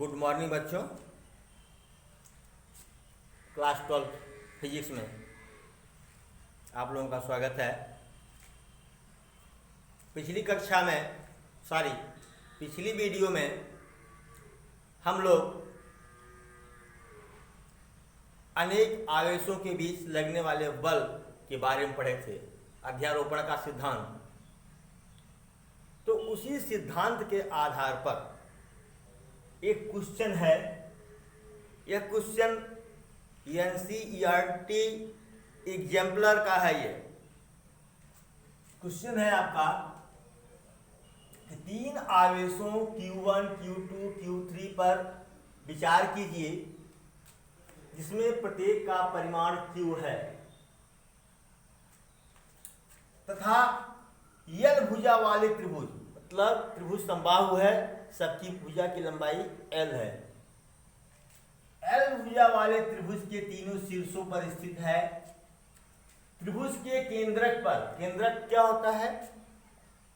Good morning बच्चों। Class 12 physics में आप लोगों का स्वागत है। पिछली कक्षा में पिछली वीडियो में हम लोग अनेक आवेशों के बीच लगने वाले बल के बारे में पढ़े थे, अध्यारोपण का सिद्धांत। तो उसी सिद्धांत के आधार पर एक क्वेश्चन है। यह क्वेश्चन NCERT एग्जाम्पलर का है। ये क्वेश्चन है आपका कि तीन आवेशों Q1, Q2, Q3 पर विचार कीजिए, जिसमें प्रत्येक का परिमाण Q है तथा L भुजा वाले त्रिभुज, मतलब त्रिभुज समबाहु है, सबकी भुजा की लंबाई L है। L भुजा वाले त्रिभुज के तीनों शीर्षों पर स्थित है। त्रिभुज के केंद्रक पर, केंद्रक क्या होता है?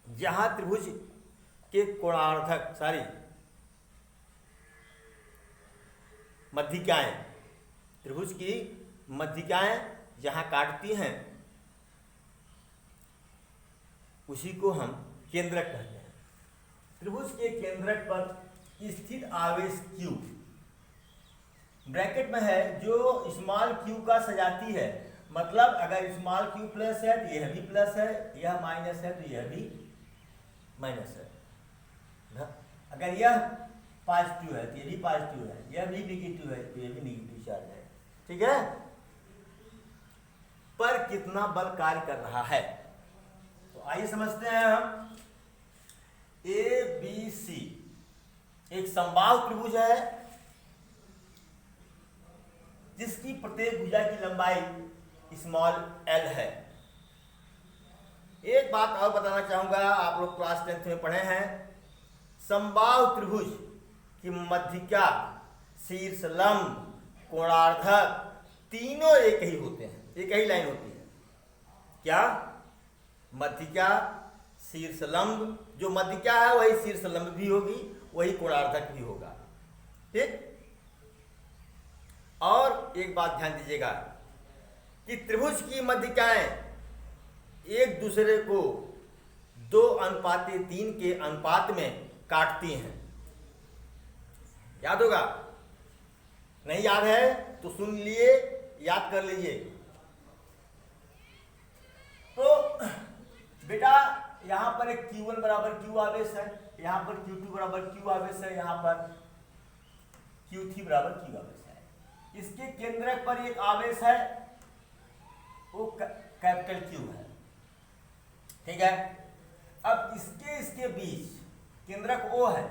जहां त्रिभुज के कोणार्धक मध्यिकाएं, त्रिभुज की मध्यिकाएं जहां काटती हैं उसी को हम केंद्रक कहते हैं। त्रिभुज के केंद्रक पर स्थित आवेश Q ब्रैकेट में है, जो स्मॉल q का सजाती है। मतलब अगर स्मॉल q प्लस है तो यह भी प्लस है, यह माइनस है तो यह भी माइनस है। अगर यह पॉजिटिव है तो यह भी पॉजिटिव है, यह भी नेगेटिव है तो यह भी नेगेटिव चार्ज है। ठीक है। पर कितना बल कार्य कर रहा है, तो आइए समझते हैं हम। ABC एक समबाहु त्रिभुज है, जिसकी प्रत्येक भुजा की लंबाई स्मॉल l है। एक बात और बताना चाहूंगा, आप लोग क्लास 10th में पढ़े हैं, समबाहु त्रिभुज की मध्यिका, शीर्ष, लंब, कोणार्धक तीनों एक ही होते हैं, एक ही लाइन होती है। क्या? मध्यिका, शीर्ष, लंब। जो मध्यिका है वही शीर्ष लंब भी होगी, वही कोणार्धक भी होगा। ठीक। और एक बात ध्यान दीजिएगा कि त्रिभुज की मध्यिकाएं एक दूसरे को 2:3 के अनुपात में काटती हैं। याद होगा? नहीं याद है तो सुन लिए, याद कर लीजिए। तो बेटा यहां पर एक Q1 बराबर Q आवेश है, यहां पर Q2 बराबर Q आवेश है, यहां पर Q3 बराबर Q आवेश है। इसके केंद्रक पर एक आवेश है, वो कैपिटल Q है। ठीक है। अब इसके बीच केंद्रक O है।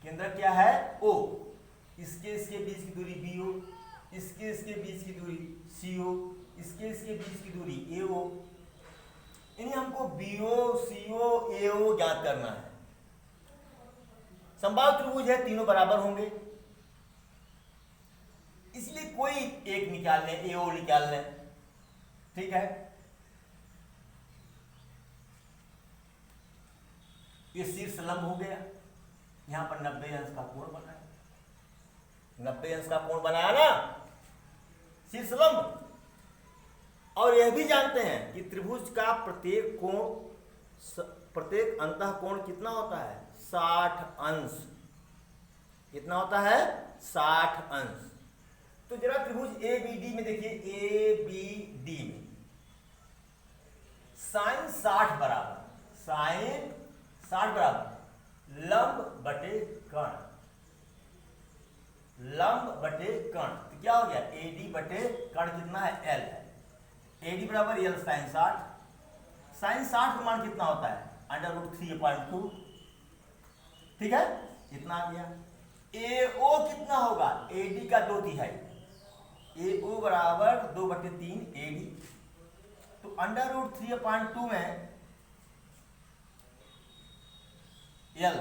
केंद्रक क्या है? O। इसके बीच की दूरी BO, इसके बीच की दूरी CO, इसके बीच की दूरी AO। यानी हमको BO, CO, AO ज्ञात करना है। समबाहु त्रिभुज है, तीनों बराबर होंगे, इसलिए कोई एक निकाल लें, AO निकाल लें। ठीक है। ये शीर्ष लंब हो गया, यहां पर 90 अंश का कोण बनाया, 90 अंश का कोण बनाया ना शीर्ष लंब। और यह भी जानते हैं कि त्रिभुज का प्रत्येक अंतः कोण कितना होता है? 60 अंश। कितना होता है? 60 अंश। तो जरा त्रिभुज ABD में देखिए, ABD में साइन 60 बराबर लंब बटे कर्ण। लंब बटे कर्ण तो क्या हो गया? AD बटे कर्ण कितना है? L है। AD बराबर L साइन 60। साइन 60 का मान कितना होता है? √3/2। ठीक है, कितना आ गया? AO कितना होगा? AD का 2/3। AO बराबर 2/3 AD। तो √3/2 में L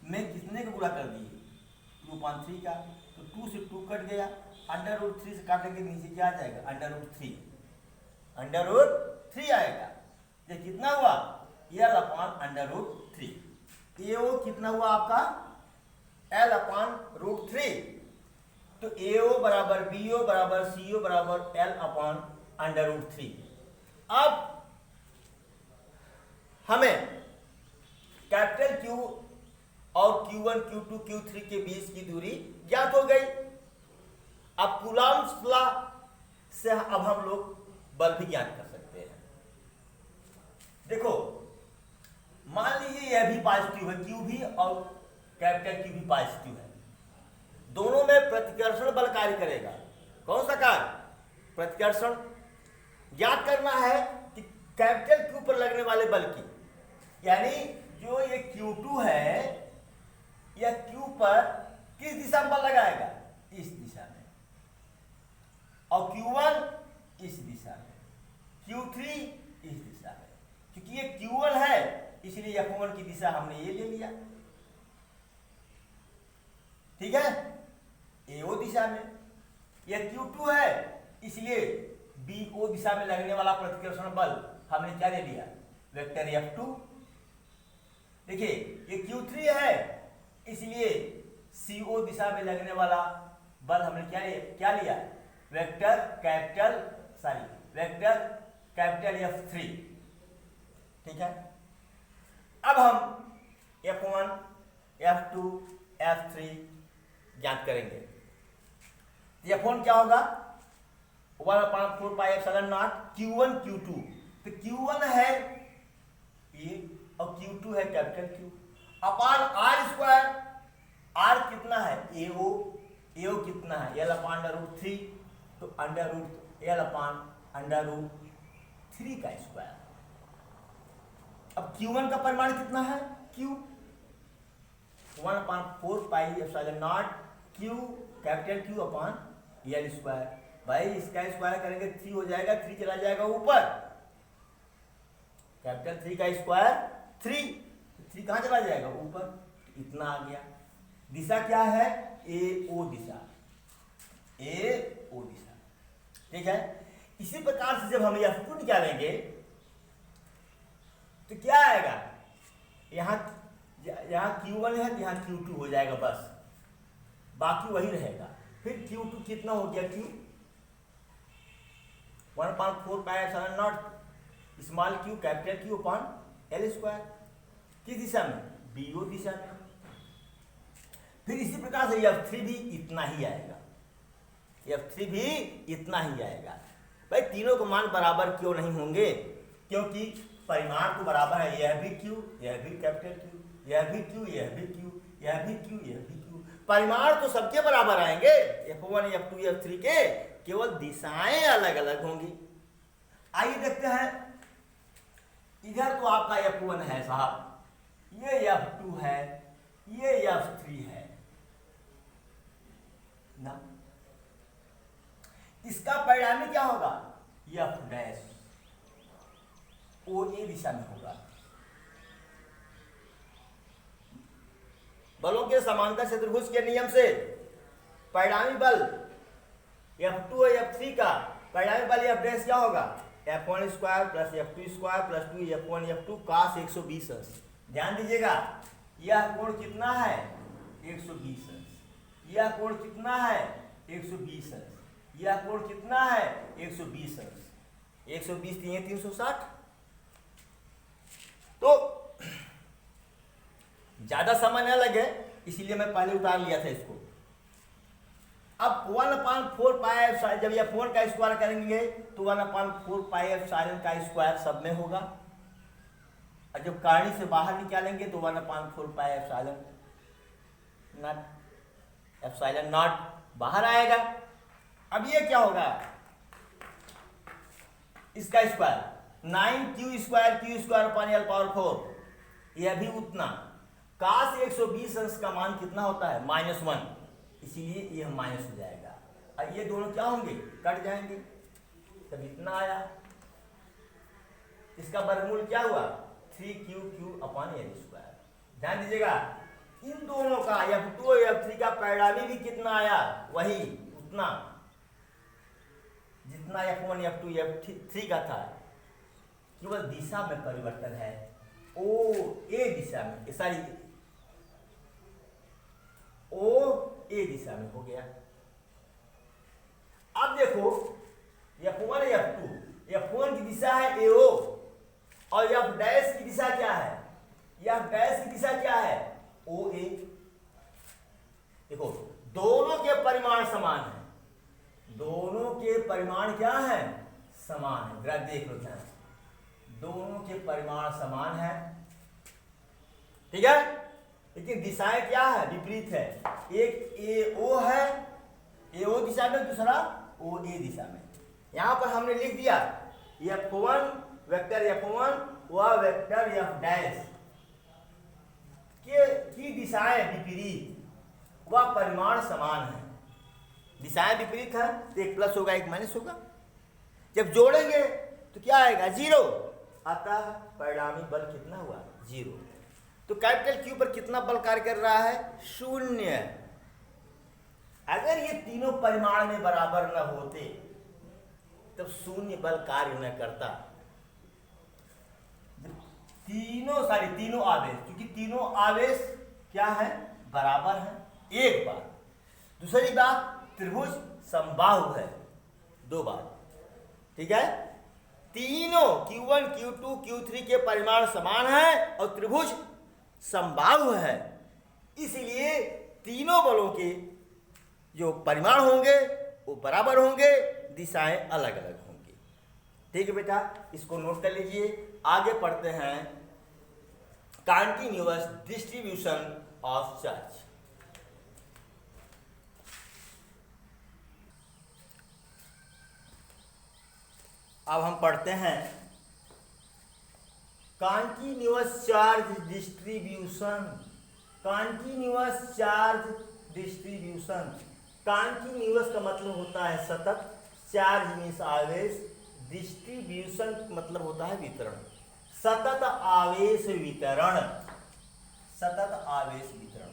में कितने को गुणा कर दिए? 2/3 का। तो 2 से 2 कट गया, √3 से काटेंगे नीचे क्या आ जाएगा? √3 आएगा। ये कितना हुआ? L/√3। AO कितना हुआ आपका? L upon root 3। तो AO बराबर BO बराबर CO बराबर L अपॉन अंडर रूट 3। अब हमें कैपिटल Q और Q1, Q2, Q3 के बीच की दूरी ज्ञात हो गई। अब कूलॉम्स लॉ से अब हम लोग बल भी ज्ञात कर सकते हैं। देखो, मान लीजिए यह भी पॉजिटिव है, Q भी और कैपिटल Q भी पॉजिटिव है, दोनों में प्रतिकर्षण बल कार्य करेगा। कौन सा कार्य? प्रतिकर्षण। ज्ञात करना है कि कैपिटल Q पर लगने वाले बल की, यानी जो ये Q2 है, यह Q पर किस दिशा में बल लगाएगा? इस दिशा में। और Q1 इस दिशा में, Q3 इस दिशा में। क्योंकि ये Q1 है इसलिए F1 की दिशा हमने ये ले लिया, ठीक है, AO दिशा में। यह Q2 है इसलिए BO दिशा में लगने वाला प्रतिकर्षण बल हमने क्या ले लिया? Vector F2। देखिए, ये Q3 है इसलिए CO दिशा में लगने वाला बल हमने क्या लिया? वेक्टर कैपिटल F3, ठीक है। अब हम F1, F2, F3 ज्ञात करेंगे। F1 क्या होगा? 1/4 pi epsilon not Q1 Q2। तो Q1 है ये और Q2 है capital Q upon R square. R कितना है? AO कितना है? L upon under root 3। तो under root L upon under root 3 का स्क्वायर। अब Q1 का परिमाण कितना है? Q 1/4 pi epsilon not Q capital Q upon L square. भाई इसका स्क्वायर करेंगे 3 हो जाएगा, 3 चला जाएगा ऊपर, कैपिटल 3 का स्क्वायर 3 कहां चला जाएगा? ऊपर, इतना आ गया। दिशा क्या है? AO दिशा, ठीक है। इसी प्रकार से जब हम F2 निकालेंगे तो क्या आएगा? यहां Q1 है तो यहां Q2 हो जाएगा, बस बाकी वही रहेगा। फिर Q2 कितना हो गया? Q 1/4 pi epsilon not small q capital Q upon L square. किस दिशा में? BO दिशा में। फिर इसी प्रकार से F3 भी इतना ही आएगा, F3 भी इतना ही आएगा। भाई तीनों को मान बराबर क्यों नहीं होंगे? क्योंकि परिमाण तो बराबर है, यह भी Q, यह भी कैपिटल Q, यह भी Q, यह भी Q, यह भी Q, यह भी Q। परिमाण तो सबके बराबर आएंगे, F1, F2, F3 के, केवल दिशाएं अलग अलग होंगी। आइए देखते हैं, इधर तो आपका F1 है साहब, ये F2 है, ये F3 है ना। इसका परिणामी क्या होगा? F डैश OA दिशा में होगा। बलों के समांतर चतुर्भुज के नियम से परिणामी बल F2 और F3 का परिणामी बल F डैश क्या होगा? F1 square plus F2 square plus 2 F1 F2 cos 120 अंश। ध्यान दीजिएगा, यह कोण कितना है? 120 अंश। यह कोण कितना है? 120 अंश। यह कोण कितना है? 120 अंश। 120 360। तो ज्यादा समय न लगे इसलिए मैं पहले उतार लिया था इसको। अब 1/4 पाई एप्सिलॉन, जब यह 4 का स्क्वायर करेंगे तो 1/4 पाई एप्सिलॉन का स्क्वायर सब में होगा, और जब कहानी से बाहर निकालेंगे तो 1/4 पाई एप्सिलॉन नॉट बाहर आएगा। अब ये क्या होगा? इसका square 9Q square upon L power 4, यह भी उतना। cos 120 अंश का मान कितना होता है? -1, इसीलिए यह माइनस हो जाएगा, और ये दोनों क्या होंगे? कट जाएंगे। तब इतना आया, इसका वर्गमूल क्या हुआ? 3Q upon L square. ध्यान दीजिएगा, इन दोनों का F2 और F3 का परिणामी भी कितना आया? वही उतना जितना F1 F2 F3 का था, केवल दिशा में परिवर्तन है। OA दिशा में, सॉरी ए दिशा में हो गया। अब देखो F1 F2, F1 की दिशा है AO और F डैश की दिशा क्या है, F डैश की दिशा क्या है OA। देखो दोनों के परिमाण समान है, दोनों के परिमाण क्या है, समान है। जरा देख लो ध्यान, दोनों के परिमाण समान है, ठीक है, लेकिन दिशाएं क्या है, विपरीत है। एक AO है, AO दिशा में, दूसरा OA दिशा में। यहां पर हमने लिख दिया F1 वेक्टर F1 व वेक्टर F डैश की दिशाएं विपरीत व परिमाण समान है। दिशाएं विपरीत है तो एक प्लस होगा एक माइनस होगा, जब जोड़ेंगे तो क्या आएगा, 0। अतः परिणामी बल कितना हुआ, 0। तो कैपिटल क्यू पर कितना बल कार्य कर रहा है, 0। अगर ये तीनों परिमाण में बराबर न होते तब 0 बल कार्य न करता। तीनों आवेश, क्योंकि तीनों आवेश क्या है, बराबर है, एक बात। दूसरी बात, त्रिभुज समबाहु है, 2 बात, ठीक है। तीनों Q1 Q2 Q3 के परिमाण समान है और त्रिभुज समबाहु है, इसलिए तीनों बलों के जो परिमाण होंगे वो बराबर होंगे, दिशाएं अलग अलग होंगी। ठीक है बेटा, इसको नोट कर लीजिए। आगे पढ़ते हैं कंटीन्यूअस डिस्ट्रीब्यूशन ऑफ चार्ज। अब हम पढ़ते हैं continuous charge distribution. Continuous charge distribution, continuous का मतलब होता है सतत, चार्ज मीन्स आवेश, डिस्ट्रीब्यूशन मतलब होता है वितरण, सतत आवेश वितरण। सतत आवेश वितरण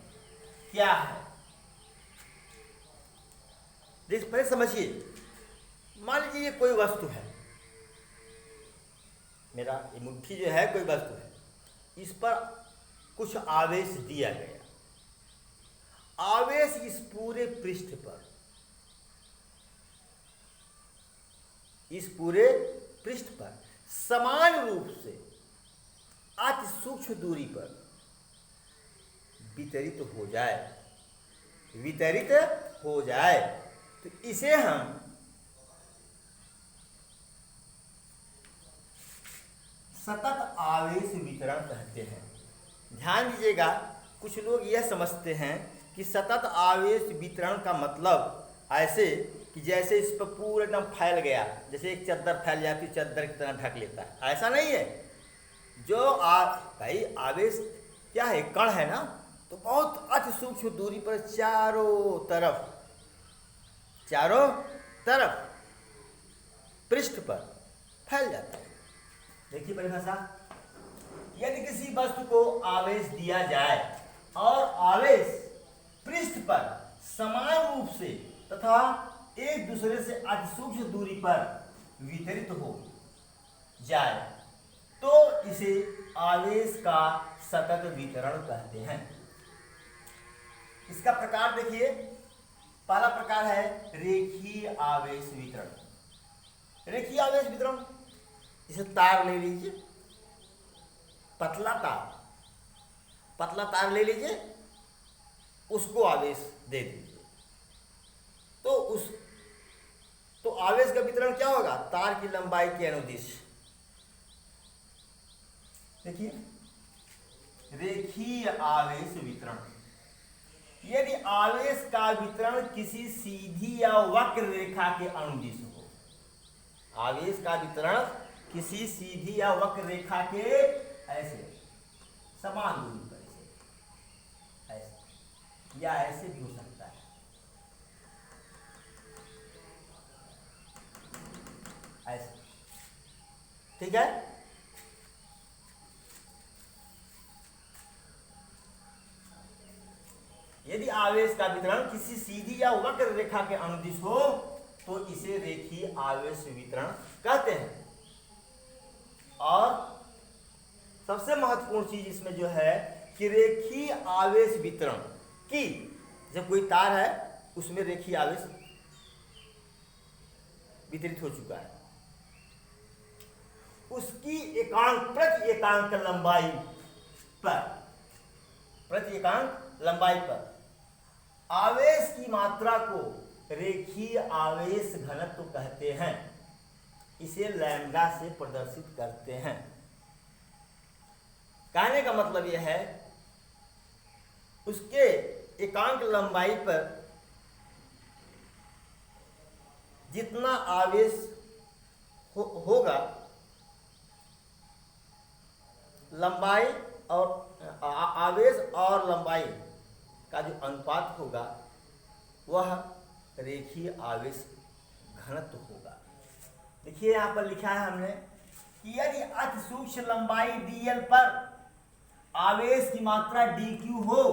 क्या है, पहले समझिए। मान लीजिए कोई वस्तु है, मेरा ये मुट्ठी जो है कोई वस्तु है, इस पर कुछ आवेश दिया गया, आवेश इस पूरे पृष्ठ पर, इस पूरे पृष्ठ पर समान रूप से अति सूक्ष्म दूरी पर वितरित हो जाए, वितरित हो जाए, तो इसे हम सतत आवेश वितरण कहते हैं। ध्यान दीजिएगा, कुछ लोग यह समझते हैं कि सतत आवेश वितरण का मतलब ऐसे कि जैसे इस पर पूरा एकदम फैल गया, जैसे एक चद्दर फैल जाती है, चद्दर की तरह ढक लेता है, ऐसा नहीं है। जो भाई आवेश क्या है, कण है ना, तो बहुत अति सूक्ष्म दूरी पर चारों तरफ पृष्ठ पर फैल जाता है। देखिए परिभाषा, यदि किसी वस्तु को आवेश दिया जाए और आवेश पृष्ठ पर समान रूप से तथा एक दूसरे से अति सूक्ष्म दूरी पर वितरित हो जाए तो इसे आवेश का सतत वितरण कहते हैं। इसका प्रकार देखिए, पहला प्रकार है रेखीय आवेश वितरण। रेखीय आवेश वितरण, जैसे तार ले लीजिए, पतला तार ले लीजिए, उसको आवेश दे दीजिए, तो आवेश का वितरण क्या होगा, तार की लंबाई के अनुदिश। देखिए रेखीय आवेश वितरण, यदि आवेश का वितरण किसी सीधी या वक्र रेखा के अनुदिश हो, आवेश का वितरण किसी सीधी या वक्र रेखा के ऐसे समान दूरी पर, ऐसे या ऐसे भी हो सकता है, ऐसे, ठीक है। यदि आवेश का वितरण किसी सीधी या वक्र रेखा के अनुदिश हो तो इसे रेखीय आवेश वितरण कहते हैं। और सबसे महत्वपूर्ण चीज इसमें जो है कि रेखीय आवेश वितरण की, जब कोई तार है उसमें रेखीय आवेश वितरित हो चुका है, उसकी प्रति एकांक लंबाई पर आवेश की मात्रा को रेखीय आवेश घनत्व कहते हैं। इसे लैम्ब्डा से प्रदर्शित करते हैं। कहने का मतलब यह है उसके एकांक लंबाई पर जितना आवेश होगा, लंबाई और आवेश और लंबाई का जो अनुपात होगा वह रेखीय आवेश घनत्व होगा। देखिए यहाँ पर लिखा है हमने कि यदि अति सूक्ष्म लंबाई dl पर आवेश की मात्रा dq हो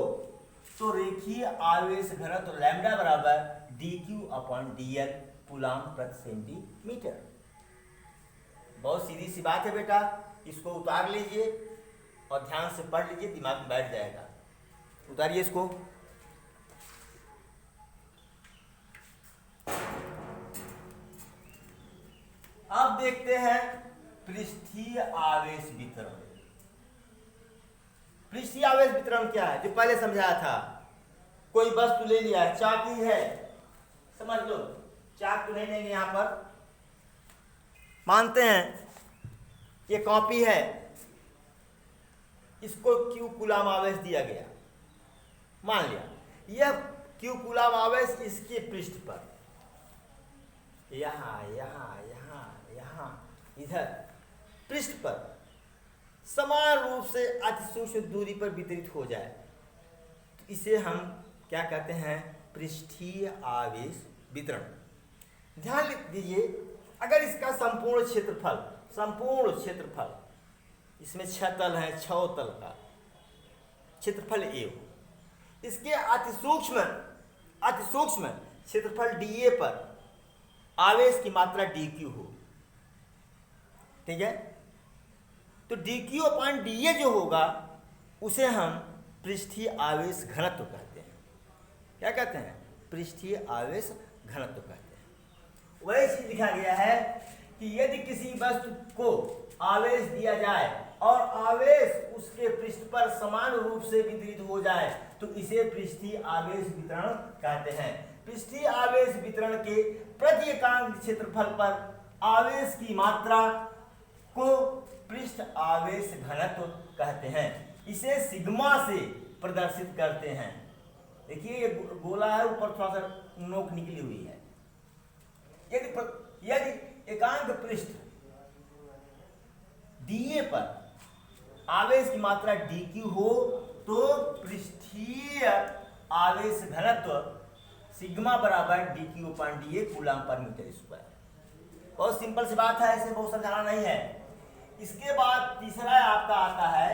तो रेखीय आवेश घनत्व लैम्ब्डा बराबर dq/dl कूलाम प्रति सेंटीमीटर। बहुत सीधी सी बात है बेटा, इसको उतार लीजिए और ध्यान से पढ़ लीजिए, दिमाग में बैठ जाएगा। उतारिए इसको। अब देखते हैं पृष्ठीय आवेश वितरण। पृष्ठीय आवेश वितरण क्या है, जो पहले समझाया था। कोई वस्तु ले लिया है, चाकू है, समझ लो, चाक तो नहीं लेंगे यहां पर, मानते हैं ये कॉपी है, इसको Q कूलाम आवेश दिया गया, मान लिया यह Q कूलाम आवेश इसके पृष्ठ पर यहाँ यहाँ यहाँ यहाँ इधर पृष्ठ पर समान रूप से अति सूक्ष्म दूरी पर वितरित हो जाए तो इसे हम क्या कहते हैं, पृष्ठीय आवेश वितरण। ध्यान दीजिए, अगर इसका संपूर्ण क्षेत्रफल इसमें 6 तल है, 6 तल का क्षेत्रफल A हो, इसके अति सूक्ष्म क्षेत्रफल dA पर आवेश की मात्रा dq हो, ठीक है, तो dq/dA जो होगा उसे हम पृष्ठीय आवेश घनत्व कहते हैं। क्या कहते हैं, पृष्ठीय आवेश घनत्व कहते हैं। वही चीज लिखा गया है कि यदि किसी वस्तु को आवेश दिया जाए और आवेश उसके पृष्ठ पर समान रूप से वितरित हो जाए तो इसे पृष्ठीय आवेश वितरण कहते हैं। पृष्ठीय आवेश वितरण के प्रति एकांक क्षेत्रफल पर आवेश की मात्रा को पृष्ठ आवेश घनत्व कहते हैं। इसे सिग्मा से प्रदर्शित करते हैं। देखिए ये गोला है, ऊपर थोड़ा सा नोक निकली हुई है। यदि एकांक पृष्ठ dA पर आवेश की मात्रा dq हो तो पृष्ठीय आवेश घनत्व सिग्मा बराबर dq/dA कूलाम पर मीटर स्क्वायर। बहुत सिंपल सी बात है, ऐसे बहुत समझाना नहीं है। इसके बाद तीसरा आपका आता है,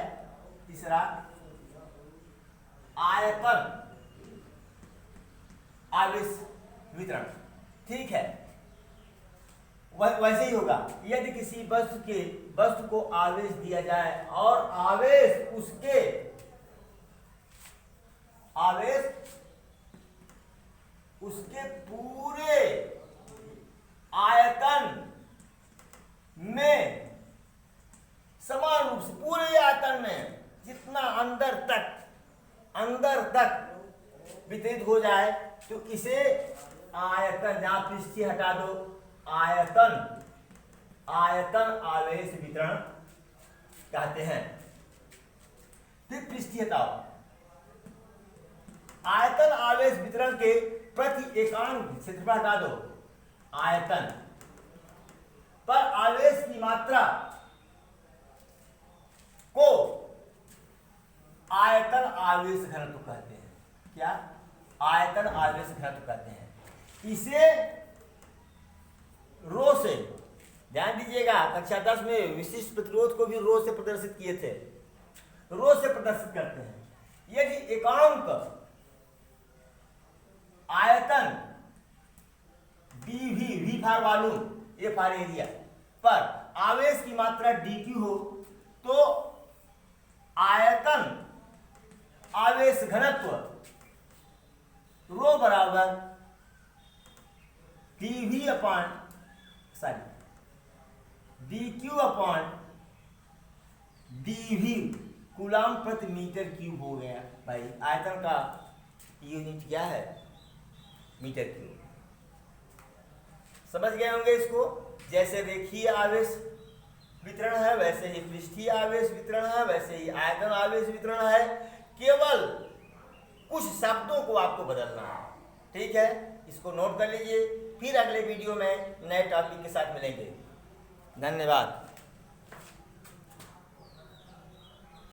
तीसरा आयतन आवेश वितरण। ठीक है, वैसे ही होगा। यदि किसी वस्तु को आवेश दिया जाए और आवेश उसके पूरे आयतन में समान रूप से, पूरे आयतन में जितना अंदर तक वितरित हो जाए तो इसे आयतन, जहां पृष्ठीय हटा दो, आयतन आवेश वितरण कहते हैं। फिर पृष्ठीय हटाओ, आयतन आवेश वितरण के प्रति एकांक क्षेत्रफल हटा दो, आयतन पर आवेश की मात्रा को आयतन आवेश घनत्व कहते हैं। क्या, आयतन आवेश घनत्व कहते हैं। इसे रो से, ध्यान दीजिएगा, कक्षा 10 में विशिष्ट प्रतिरोध को भी रो से प्रदर्शित किए थे, रो से प्रदर्शित करते हैं। यदि एकांक आयतन V for volume, A for area पर आवेश की मात्रा dq हो तो आयतन आवेश घनत्व रो बराबर dv upon dq upon dv coulomb प्रति मीटर क्यूब हो गया। भाई आयतन का यूनिट क्या है? Metre cube. समझ गए होंगे इसको। जैसे रेखीय आवेश वितरण है वैसे ही पृष्ठीय आवेश वितरण है, वैसे ही आयतन आवेश वितरण है। केवल कुछ शब्दों को आपको बदलना है। ठीक है, इसको नोट कर लीजिए। फिर अगले वीडियो में नए टॉपिक के साथ मिलेंगे। धन्यवाद।